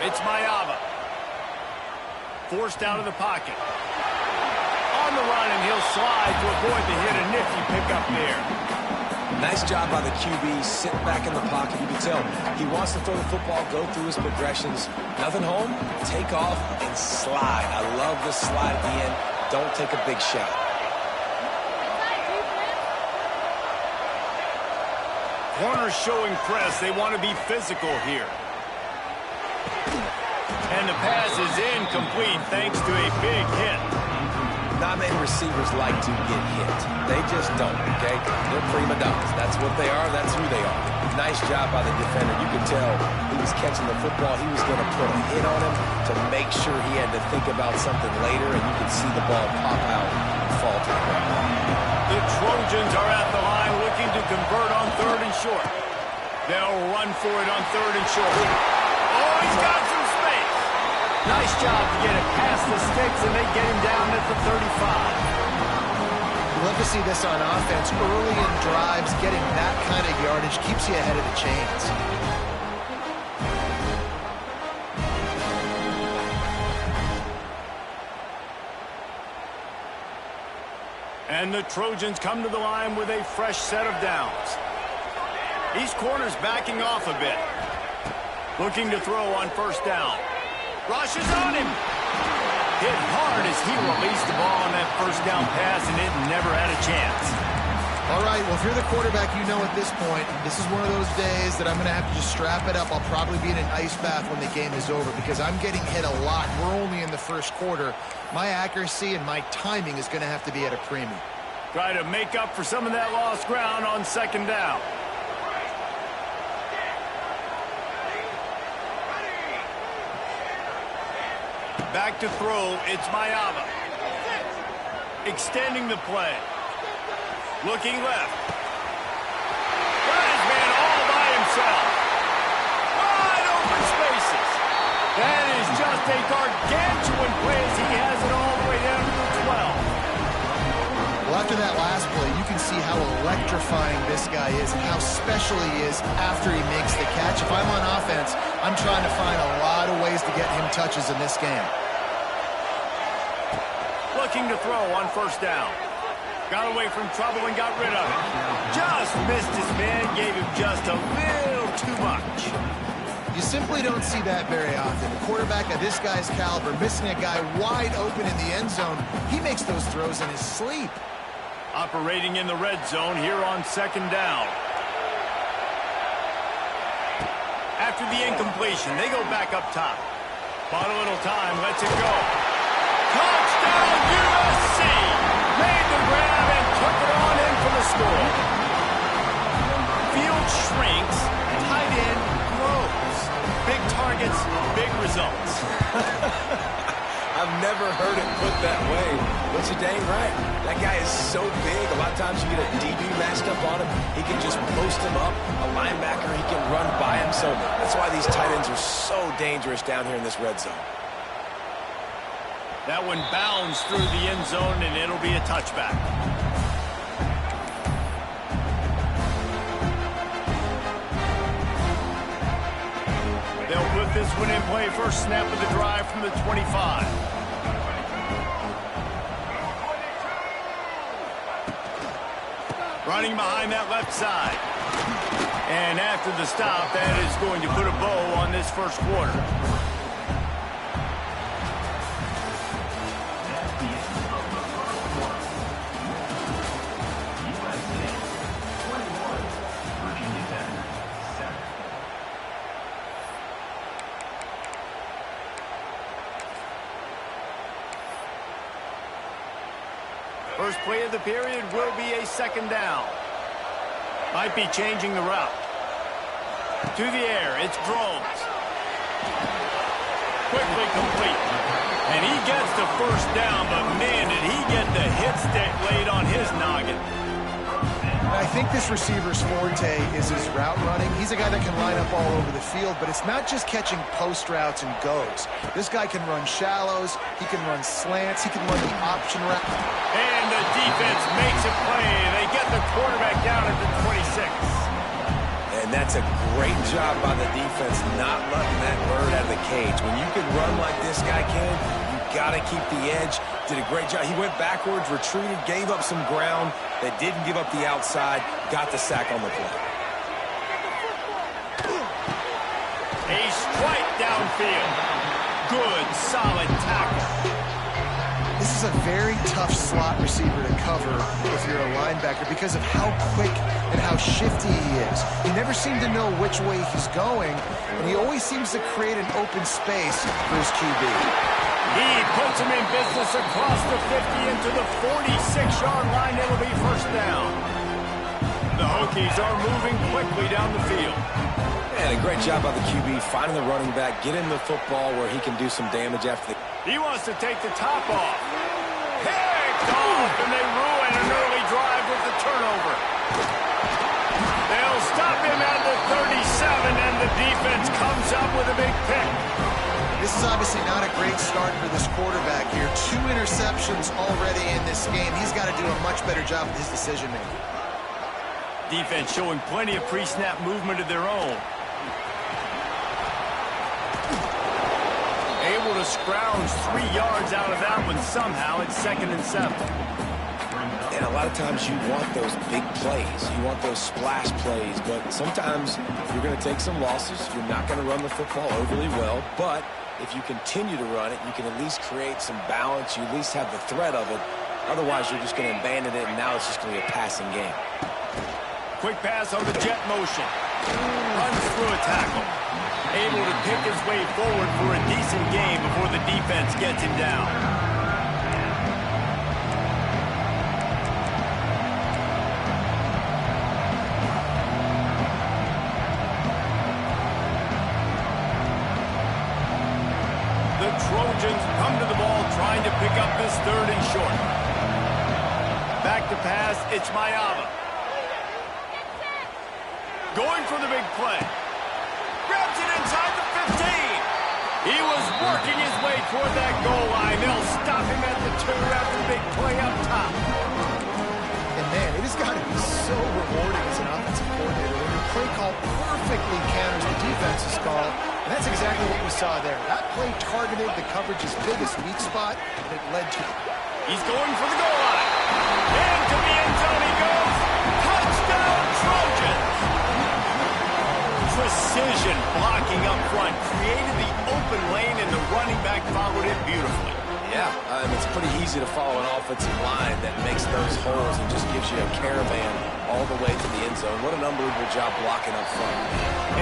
It's Mayava. Forced out of the pocket. On the run, and he'll slide to avoid the hit. A nifty pickup there. Nice job by the QB, sitting back in the pocket. You can tell he wants to throw the football, go through his progressions. Nothing home, take off, and slide. I love the slide at the end. Don't take a big shot. Corners showing press. They want to be physical here. And the pass is incomplete thanks to a big hit. Not many receivers like to get hit. They just don't, okay? They're prima donnas. That's what they are. That's who they are. Nice job by the defender. You could tell he was catching the football. He was going to put a hit on him to make sure he had to think about something later, and you could see the ball pop out and fall to the ground. The Trojans are at the line looking to convert on 3rd and short. They'll run for it on 3rd and short. Oh, he's got some space. Nice job to get it past the sticks, and they get him down at the 35. You love to see this on offense. Early in drives, getting that kind of yardage keeps you ahead of the chains. And the Trojans come to the line with a fresh set of downs. These corners backing off a bit. Looking to throw on 1st down. Rushes on him. Hit hard as he released the ball on that 1st down pass, and it never had a chance. All right, well, if you're the quarterback, you know at this point, this is one of those days that I'm going to have to just strap it up. I'll probably be in an ice bath when the game is over because I'm getting hit a lot. We're only in the 1st quarter. My accuracy and my timing is going to have to be at a premium. Try to make up for some of that lost ground on 2nd down. Back to throw, it's Mayava. Extending the play. Looking left. Got his man all by himself. Wide open spaces. That is just a gargantuan play as he has it all the way down to the 12. Well, after that last play, you can see how electrifying this guy is and how special he is after he makes the catch. If I'm on offense, I'm trying to find a lot of ways to get him touches in this game. Looking to throw on 1st down. Got away from trouble and got rid of it. Just missed his man, gave him just a little too much. You simply don't see that very often. A quarterback of this guy's caliber missing a guy wide open in the end zone. He makes those throws in his sleep. Operating in the red zone here on 2nd down. After the incompletion, they go back up top. Bought a little time, lets it go. Touchdown USC! Made the grab and took it on in for the score. Field shrinks, tight end grows. Big targets, big results. I've never heard it put that way, but you're dang right. That guy is so big. A lot of times you get a DB matched up on him. He can just post him up. A linebacker, he can run by him. So that's why these tight ends are so dangerous down here in this red zone. That one bounds through the end zone, and it'll be a touchback. They'll put this one in play. First snap of the drive from the 25. Running behind that left side. And after the stop, that is going to put a bow on this 1st quarter. First play of the period will be a 2nd down. Might be changing the route. To the air, it's Drones. Quickly complete. And he gets the 1st down, but man, did he get the hit stick laid on his noggin. I think this receiver's forte is his route running. He's a guy that can line up all over the field, but it's not just catching post routes and goes. This guy can run shallows, he can run slants, he can run the option route. And the defense makes a play. They get the quarterback down at the 26. And And that's a great job by the defense not letting that bird out of the cage. When you can run like this guy can, you got to keep the edge. Did a great job. He went backwards, retreated, gave up some ground, that didn't give up the outside, got the sack on the play. A strike downfield. Good, solid tackle. This is a very tough slot receiver to cover if you're a linebacker because of how quick and how shifty he is. He never seemed to know which way he's going, and he always seems to create an open space for his QB. He puts him in business across the 50 into the 46-yard line. It'll be first down. The Hokies are moving quickly down the field. And a great job by the QB finding the running back, getting the football where he can do some damage after the... He wants to take the top off. Picked off, and they ruin an early drive with the turnover. They'll stop him at the 37, and the defense comes up with a big pick. This is obviously not a great start for this quarterback here. 2 interceptions already in this game. He's got to do a much better job with his decision-making. Defense showing plenty of pre-snap movement of their own. Able to scrounge 3 yards out of that one somehow. It's 2nd and 7. And a lot of times you want those big plays. You want those splash plays. But sometimes you're going to take some losses. You're not going to run the football overly well. But if you continue to run it, you can at least create some balance. You at least have the threat of it. Otherwise, you're just going to abandon it, and now it's just going to be a passing game. Quick pass on the jet motion. Runs through a tackle. Able to pick his way forward for a decent game before the defense gets him down. The Trojans come to the ball trying to pick up this 3rd and short. Back to pass, it's Mayava. Going for the big play. Grabs it inside the 15. He was working his way toward that goal line. They'll stop him at the 2 after the big play up top. And man, it has got to be so rewarding as an offensive coordinator when your play call perfectly counters the defense's call. And that's exactly what we saw there. That play targeted the coverage's biggest weak spot, and it led to it. He's going for the goal line. Into the end zone he goes. Touchdown, Trojans! Precision blocking up front created the open lane, and the running back followed it beautifully. Yeah, it's pretty easy to follow an offensive line that makes those holes and just gives you a caravan all the way to the end zone. What an unbelievable job blocking up front.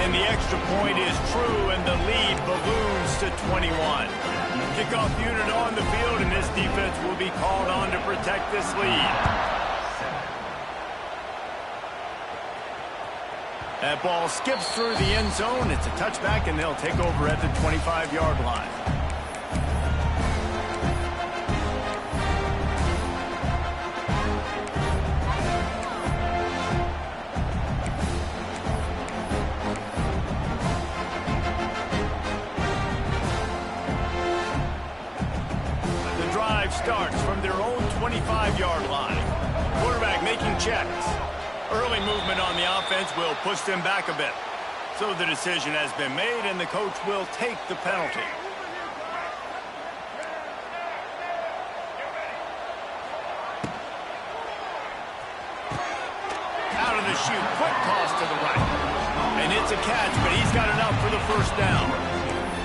And the extra point is true, and the lead balloons to 21. Kickoff unit on the field, and this defense will be called on to protect this lead. That ball skips through the end zone. It's a touchback, and they'll take over at the 25-yard line. The drive starts from their own 25-yard line. Quarterback making checks. Early movement on the offense will push them back a bit. So the decision has been made, and the coach will take the penalty. Out of the chute, quick toss to the right. And it's a catch, but he's got enough for the first down.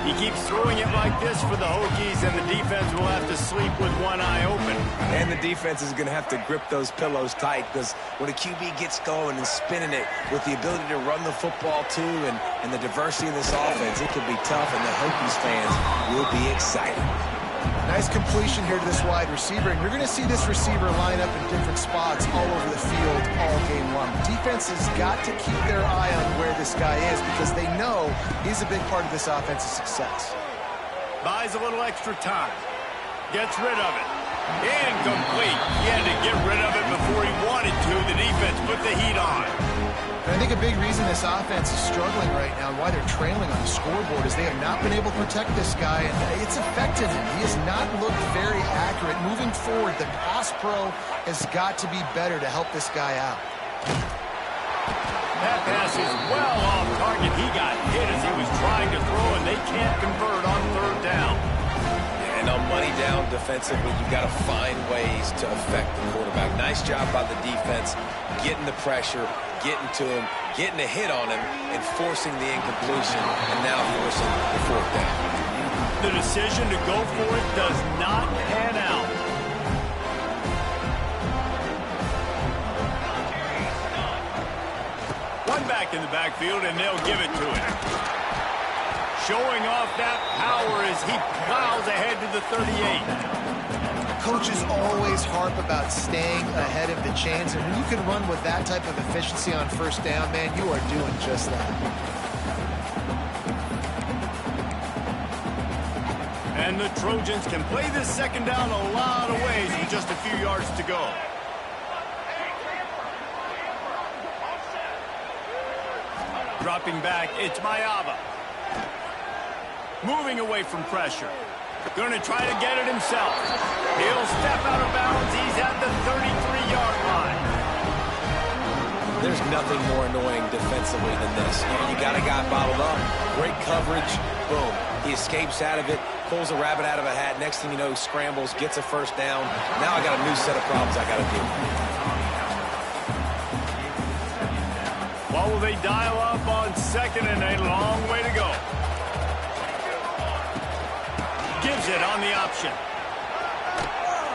He keeps throwing it like this for the Hokies, and the defense will have to sleep with one eye open. And the defense is going to have to grip those pillows tight, because when a QB gets going and spinning it with the ability to run the football too and the diversity of this offense, it can be tough, and the Hokies fans will be excited. Nice completion here to this wide receiver, and you're going to see this receiver line up in different spots all over the field all game long. Defense has got to keep their eye on where this guy is because they know he's a big part of this offense's success. Buys a little extra time. Gets rid of it. Incomplete. He had to get rid of it before he wanted to. The defense put the heat on. And I think a big reason this offense is struggling right now and why they're trailing on the scoreboard is they have not been able to protect this guy, and it's affected him. He has not looked very accurate. Moving forward, the pass pro has got to be better to help this guy out. That pass is well off target. He got hit as he was trying to throw, and they can't convert on third down. And on money down defensively, you got to find ways to affect the quarterback. Nice job by the defense, getting the pressure, getting to him, getting a hit on him, and forcing the incompletion, and now forcing the fourth down. The decision to go for it does not pan out. One back in the backfield, and they'll give it to him. Showing off that power as he plows ahead to the 38. Coaches always harp about staying ahead of the chains, and when you can run with that type of efficiency on first down, man, you are doing just that. And the Trojans can play this second down a lot of ways with just a few yards to go. Dropping back, it's Mayava. Moving away from pressure. Going to try to get it himself. He'll step out of bounds. He's at the 33-yard line. There's nothing more annoying defensively than this. You got a guy bottled up, great coverage, boom. He escapes out of it, pulls a rabbit out of a hat. Next thing you know, he scrambles, gets a first down. Now I got a new set of problems I got to deal with. What will they dial up on second and a long way to go? Gives it on the option.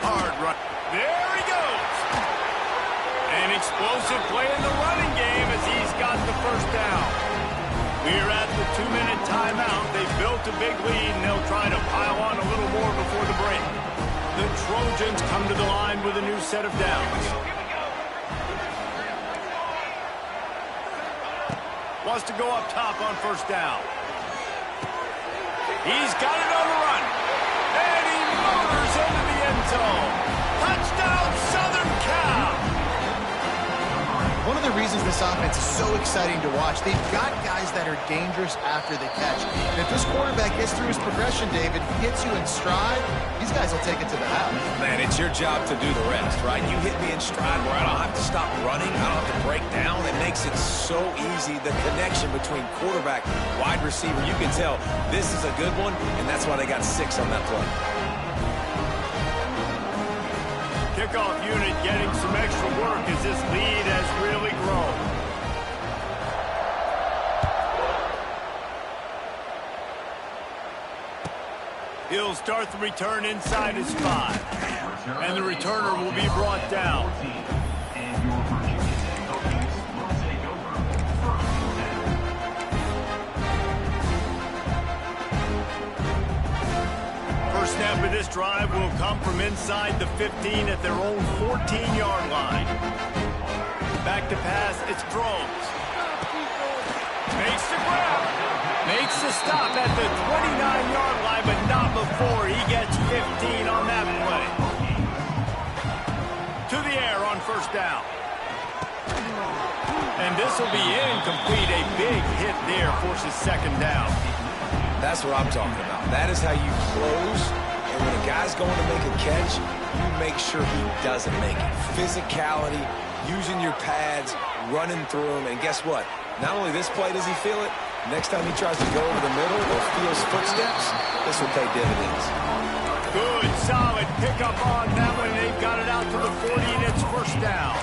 Hard run. There he goes. An explosive play in the running game as he's got the first down. We're at the 2-minute timeout. They've built a big lead, and they'll try to pile on a little more before the break. The Trojans come to the line with a new set of downs. Wants to go up top on first down. He's got it on the run. And he motors into the end zone. Touchdown, Southern Cal. One of the reasons this offense is so exciting to watch, they've got guys that are dangerous after the catch. And if this quarterback gets through his progression, David, hits you in stride, these guys will take it to the house. Man, it's your job to do the rest, right? You hit me in stride where I don't have to stop running. I don't have to break down. It makes it so easy. The connection between quarterback, wide receiver, you can tell this is a good one, and that's why they got 6 on that play. Kickoff unit getting some extra work as this lead has really grown. He'll start the return inside his 5. And the returner will be brought down. First snap of this drive will come from inside the 15 at their own 14-yard line. Back to pass, it's Groves. Makes the grab. Makes the stop at the 29-yard line, but not before he gets 15 on that play. To the air on first down. And this will be incomplete. A big hit there forces second down. That's what I'm talking about. That is how you close. And when a guy's going to make a catch, you make sure he doesn't make it. Physicality, using your pads, running through them. And guess what? Not only this play does he feel it, next time he tries to go over the middle or feels footsteps, this will pay dividends. Good, solid pickup on that one. They've got it out to the 40, and it's first down.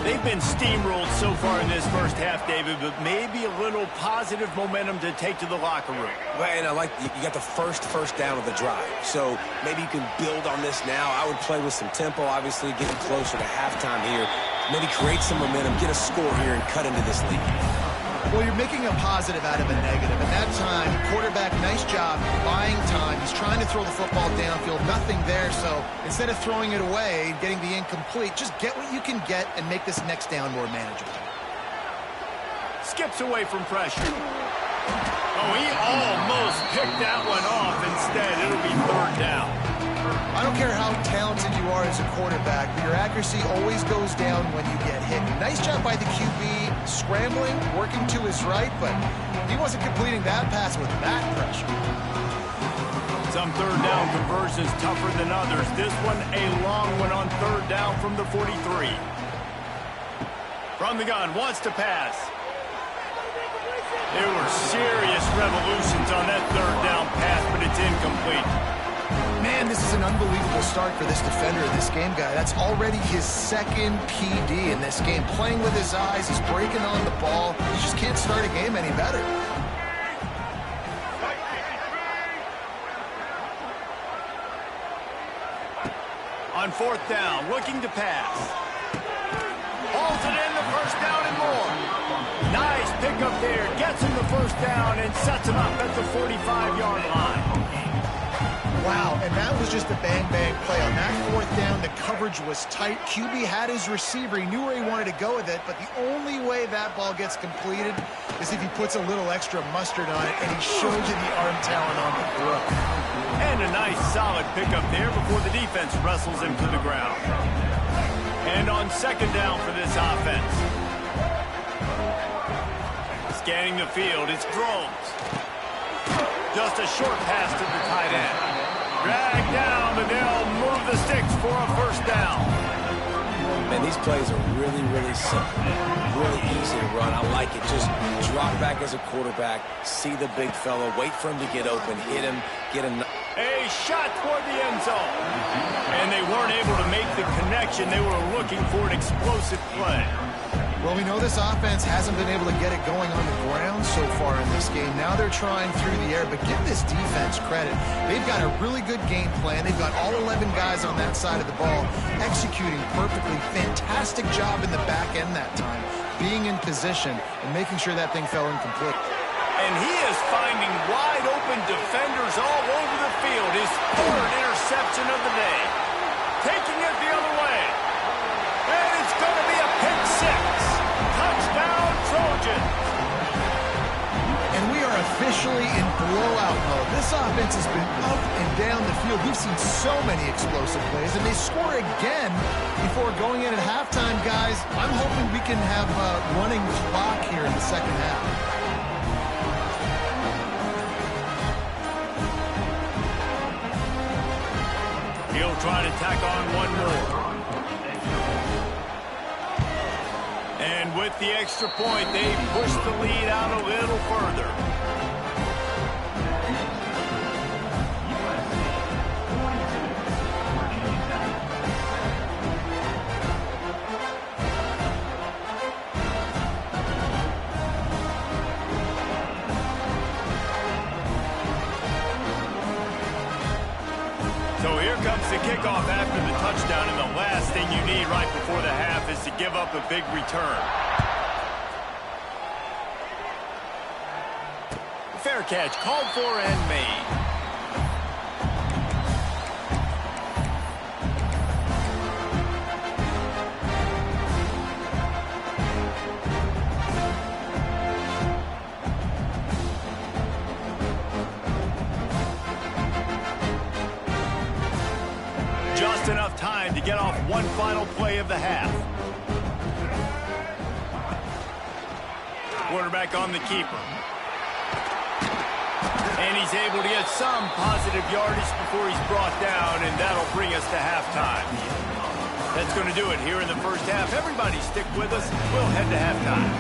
They've been steamrolled so far in this first half, David, but maybe a little positive momentum to take to the locker room. Well, and I like you got the first down of the drive, so maybe you can build on this now. I would play with some tempo, obviously, getting closer to halftime here. Maybe create some momentum, get a score here, and cut into this lead. Well, you're making a positive out of a negative. At that time, quarterback, nice job, buying time. He's trying to throw the football downfield, nothing there. So instead of throwing it away, getting the incomplete, just get what you can get and make this next down more manageable. Skips away from pressure. Oh, he almost picked that one off. Instead, it'll be third down. I don't care how talented you are as a quarterback, but your accuracy always goes down when you get hit. Nice job by the QB, scrambling, working to his right, but he wasn't completing that pass with that pressure. Some third down conversions tougher than others. This one a long one on third down from the 43. From the gun, wants to pass. There were serious revolutions on that third down pass, but it's incomplete. Man, this is an unbelievable start for this defender in this game, guy. That's already his second PD in this game. Playing with his eyes, he's breaking on the ball. He just can't start a game any better. On fourth down, looking to pass. Hauls it in, the first down and more. Nice pickup there. Gets him the first down and sets him up at the 45-yard line. Wow, and that was just a bang-bang play. On that fourth down, the coverage was tight. QB had his receiver. He knew where he wanted to go with it, but the only way that ball gets completed is if he puts a little extra mustard on it, and he shows you the arm talent on the throw. And a nice solid pickup there before the defense wrestles him to the ground. And on second down for this offense. Scanning the field, it's Groves. Just a short pass to the tight end. Drag down, and they'll move the sticks for a first down. Man, these plays are really, really simple. Really easy to run. I like it. Just drop back as a quarterback, see the big fella, wait for him to get open, hit him, get him. A shot toward the end zone. And they weren't able to make the connection. They were looking for an explosive play. Well, we know this offense hasn't been able to get it going on the ground so far in this game. Now they're trying through the air, but give this defense credit. They've got a really good game plan. They've got all 11 guys on that side of the ball executing perfectly. Fantastic job in the back end that time, being in position and making sure that thing fell incomplete. And he is finding wide open defenders all over the field. His third interception of the day. Taking it the other way. And it's going to be a pick six. Touchdown, Trojans. And we are officially in blowout mode. This offense has been up and down the field. We've seen so many explosive plays, and they score again before going in at halftime, guys. I'm hoping we can have a running clock here in the second half. He'll try to tack on one more. And with the extra point, they push the lead out a little further. So here comes the kickoff after the touchdown, and the last thing you need right before the half is to give up a big return. Fair catch, called for and made. Just enough time to get off one final play of the half. Quarterback on the keeper. And he's able to get some positive yardage before he's brought down, and that'll bring us to halftime. That's going to do it here in the first half. Everybody stick with us. We'll head to halftime.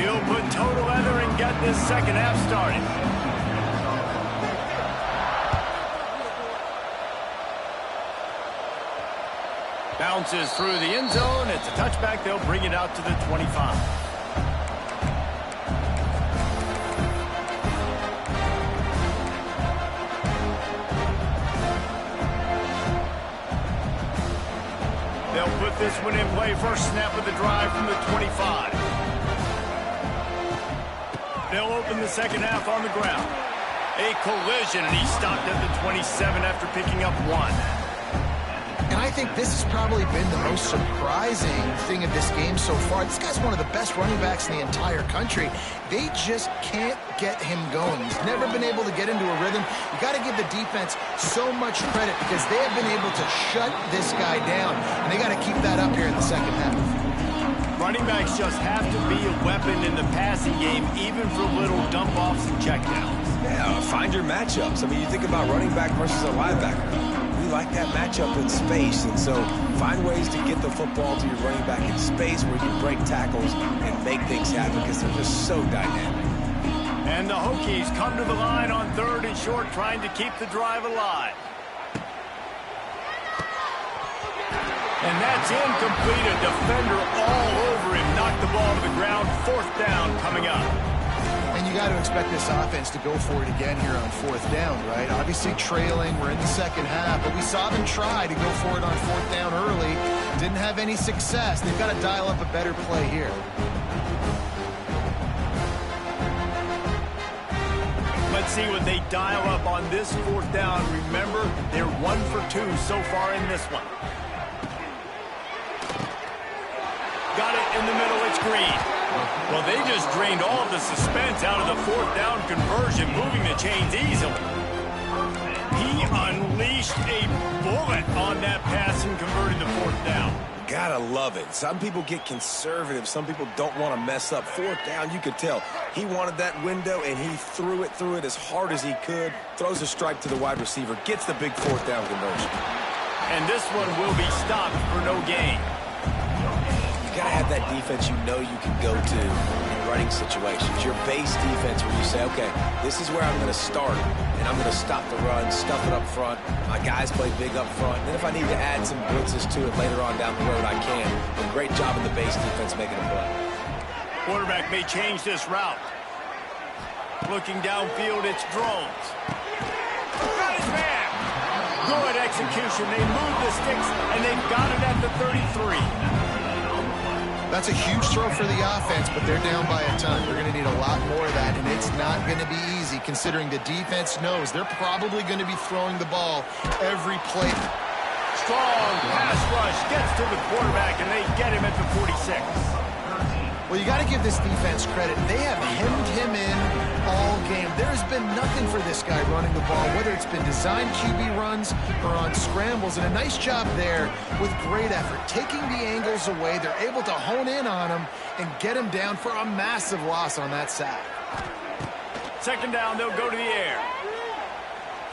He'll put toe to leather and get this second half started. Bounces through the end zone. It's a touchback. They'll bring it out to the 25. They'll put this one in play. First snap of the drive from the 25. They'll open the second half on the ground. A collision, and he stopped at the 27 after picking up one. And I think this has probably been the most surprising thing of this game so far. This guy's one of the best running backs in the entire country. They just can't get him going. He's never been able to get into a rhythm. You got to give the defense so much credit because they have been able to shut this guy down. And they got to keep that up here in the second half. Running backs just have to be a weapon in the passing game, even for little dump-offs and checkdowns. Yeah, find your matchups. I mean, you think about running back versus a linebacker. We like that matchup in space, and so find ways to get the football to your running back in space where you can break tackles and make things happen because they're just so dynamic. And the Hokies come to the line on 3rd and short, trying to keep the drive alive. And that's incomplete. A defender all over him. Knocked the ball to the ground. 4th down coming up. And you got to expect this offense to go for it again here on 4th down, right? Obviously trailing. We're in the second half, but we saw them try to go for it on 4th down early. Didn't have any success. They've got to dial up a better play here. Let's see what they dial up on this 4th down. Remember, they're 1 for 2 so far in this one. Got it in the middle. It's Green. Well, they just drained all of the suspense out of the 4th down conversion, moving the chains easily. He unleashed a bullet on that pass and converted the 4th down. Gotta love it. Some people get conservative. Some people don't want to mess up. 4th down, you could tell. He wanted that window, and he threw it as hard as he could. Throws a strike to the wide receiver. Gets the big 4th down conversion. And this one will be stopped for no gain. You gotta have that defense you know you can go to in running situations. Your base defense where you say, okay, this is where I'm going to start, and I'm going to stop the run, stuff it up front. My guys play big up front. And then if I need to add some blitzes to it later on down the road, I can. But great job in the base defense making a play. Quarterback may change this route. Looking downfield, it's Drones. Got his man. Good execution. They move the sticks, and they've got it at the 33. That's a huge throw for the offense, but they're down by a ton. They're going to need a lot more of that, and it's not going to be easy considering the defense knows they're probably going to be throwing the ball every play. Strong pass rush gets to the quarterback, and they get him at the 46. Well, you got to give this defense credit. They have hemmed him in all game. There's been nothing for this guy running the ball, whether it's been designed QB runs or on scrambles, and a nice job there with great effort. Taking the angles away, they're able to hone in on him and get him down for a massive loss on that sack. 2nd down, they'll go to the air.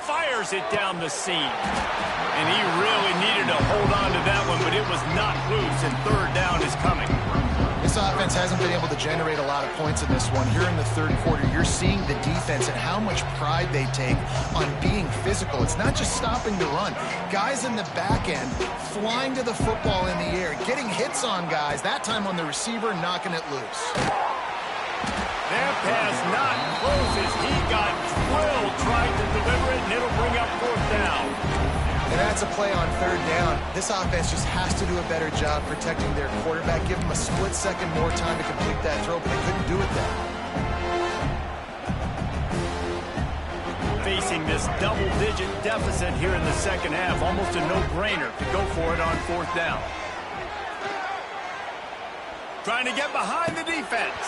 Fires it down the seam. And he really needed to hold on to that one, but it was not loose, and 3rd down is coming. This offense hasn't been able to generate a lot of points in this one. Here in the 3rd quarter, you're seeing the defense and how much pride they take on being physical. It's not just stopping the run. Guys in the back end flying to the football in the air, getting hits on guys, that time on the receiver, knocking it loose. That pass not close as he got drilled trying to deliver it, and it'll bring up 4th down. And that's a play on 3rd down. This offense just has to do a better job protecting their quarterback. Give them a split second more time to complete that throw, but they couldn't do it then. Facing this double-digit deficit here in the second half, almost a no-brainer to go for it on 4th down. Trying to get behind the defense.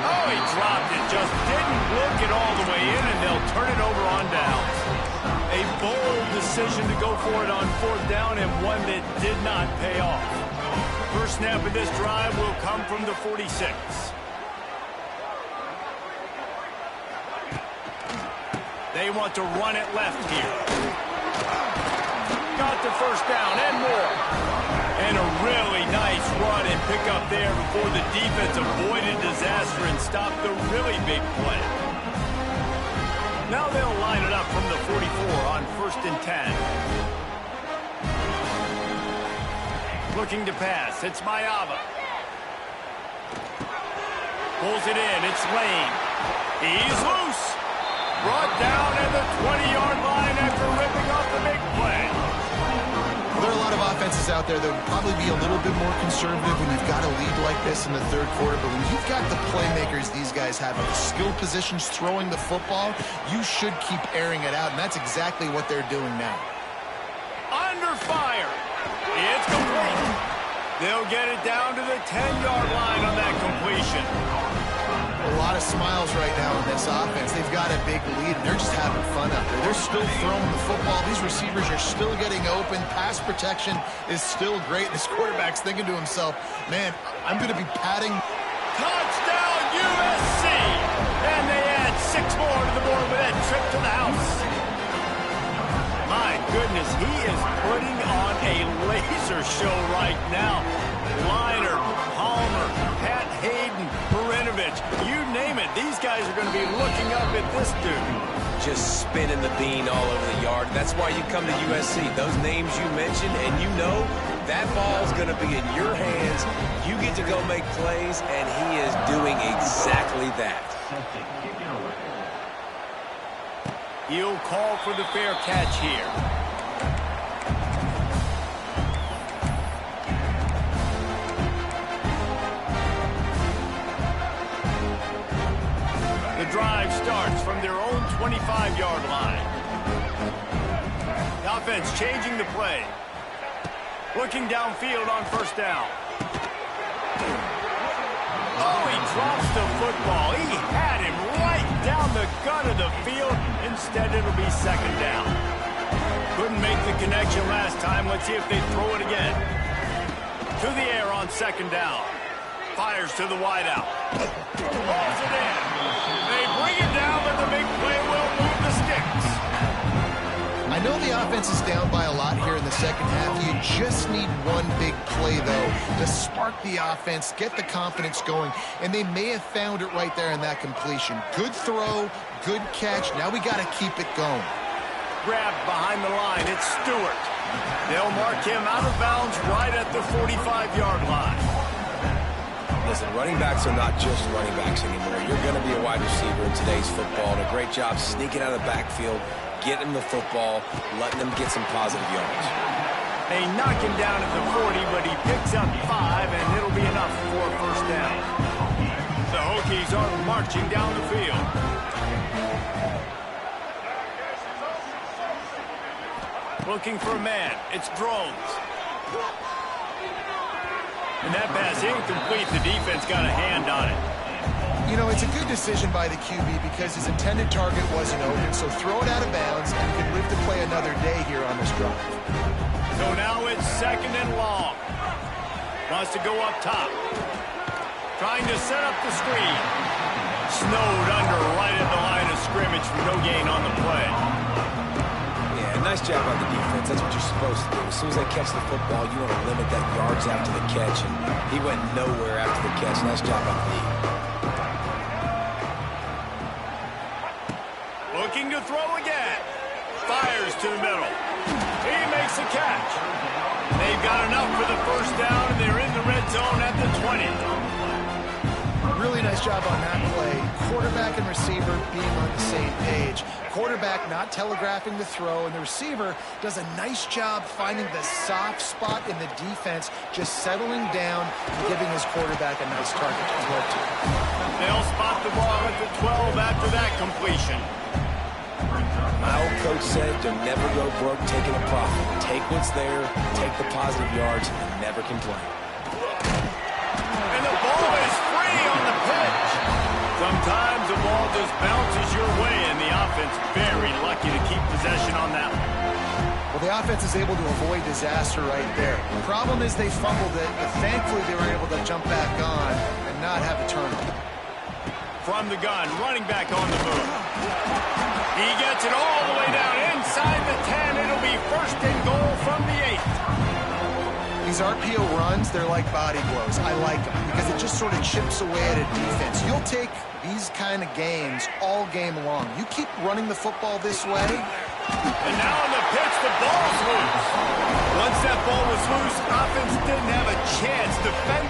Oh, he dropped it. Just didn't look it all the way in, and they'll turn it over on downs. A bold decision to go for it on 4th down, and one that did not pay off. First snap of this drive will come from the 46. They want to run it left here. Got the 1st down and more. And a really nice run and pick up there before the defense avoided disaster and stopped the really big play. Now they'll line it up from the 44 on 1st and 10. Looking to pass. It's Mayava. Pulls it in. It's Lane. He's loose. Brought down at the 20-yard line after ripping off the big play. Well, there are a lot of offenses out there that would probably be a little bit more conservative when you've got a lead like this in the 3rd quarter. But when you've got the playmakers these guys have, the skill positions throwing the football, you should keep airing it out. And that's exactly what they're doing now. Under fire. It's complete. They'll get it down to the 10-yard line on that completion. A lot of smiles right now in this offense. They've got a big lead, and they're just having fun out there. They're still throwing the football. These receivers are still getting open. Pass protection is still great. This quarterback's thinking to himself, man, I'm going to be patting. Touchdown, USC! And they add 6 more to the board with that trip to the house. My goodness, he is putting on a laser show right now. Liner, Palmer, Pat Hayden, Marinovich, you name it. These guys are going to be looking up at this dude. Just spinning the bean all over the yard. That's why you come to USC. Those names you mentioned, and you know that ball's going to be in your hands. You get to go make plays, and he is doing exactly that. He'll call for the fair catch here. The drive starts from their own 25-yard line. The offense changing the play. Looking downfield on first down. Oh, he drops the football. He had him right down the gut of the field. Instead, it'll be second down. Couldn't make the connection last time. Let's see if they throw it again. To the air on second down. Fires to the wideout. Rolls it in. They bring it down, but the big play will move the sticks. I know the offense is down by a lot here in the second half. You just need one big play, though, to spark the offense, get the confidence going, and they may have found it right there in that completion. Good throw, good catch. Now we got to keep it going. Grabbed behind the line. It's Stewart. They'll mark him out of bounds right at the 45-yard line. Listen, running backs are not just running backs anymore. You're going to be a wide receiver in today's football. And a great job sneaking out of the backfield, getting the football, letting them get some positive yards. They knock him down at the 40, but he picks up 5, and it'll be enough for a first down. The Hokies are marching down the field. Looking for a man. It's Drones. And that pass incomplete. The defense got a hand on it. You know, it's a good decision by the QB because his intended target wasn't open, so throw it out of bounds and you can live to play another day here on this drive. So now it's second and long. Wants to go up top. Trying to set up the screen. Snowed under right at the line of scrimmage for no gain on the play. Nice job on the defense. That's what you're supposed to do. As soon as they catch the football, you want to limit that yards after the catch, and he went nowhere after the catch. Nice job on the knee. Looking to throw again. Fires to the middle. He makes a catch. They've got enough for the first down, and they're in the red zone at the 20. Really nice job on that play. Quarterback and receiver being on the same page. Quarterback not telegraphing the throw, and the receiver does a nice job finding the soft spot in the defense, just settling down and giving his quarterback a nice target to throw to. They'll spot the ball at the 12 after that completion. My old coach said to never go broke taking a profit. Take what's there, take the positive yards, and never complain. And the ball is free on the pitch. Sometimes the ball just bounces your way, and the offense very lucky to keep possession on that one. Well, the offense is able to avoid disaster right there. The problem is they fumbled it, but thankfully they were able to jump back on and not have a turnover. From the gun, running back on the move. He gets it all the way down inside the 10. It'll be first and goal from the 8. These RPO runs, they're like body blows. I like them because it just sort of chips away at a defense. You'll take these kind of games all game long. You keep running the football this way. And now on the pitch, the ball's loose. Once that ball was loose, offense didn't have a chance. Defenders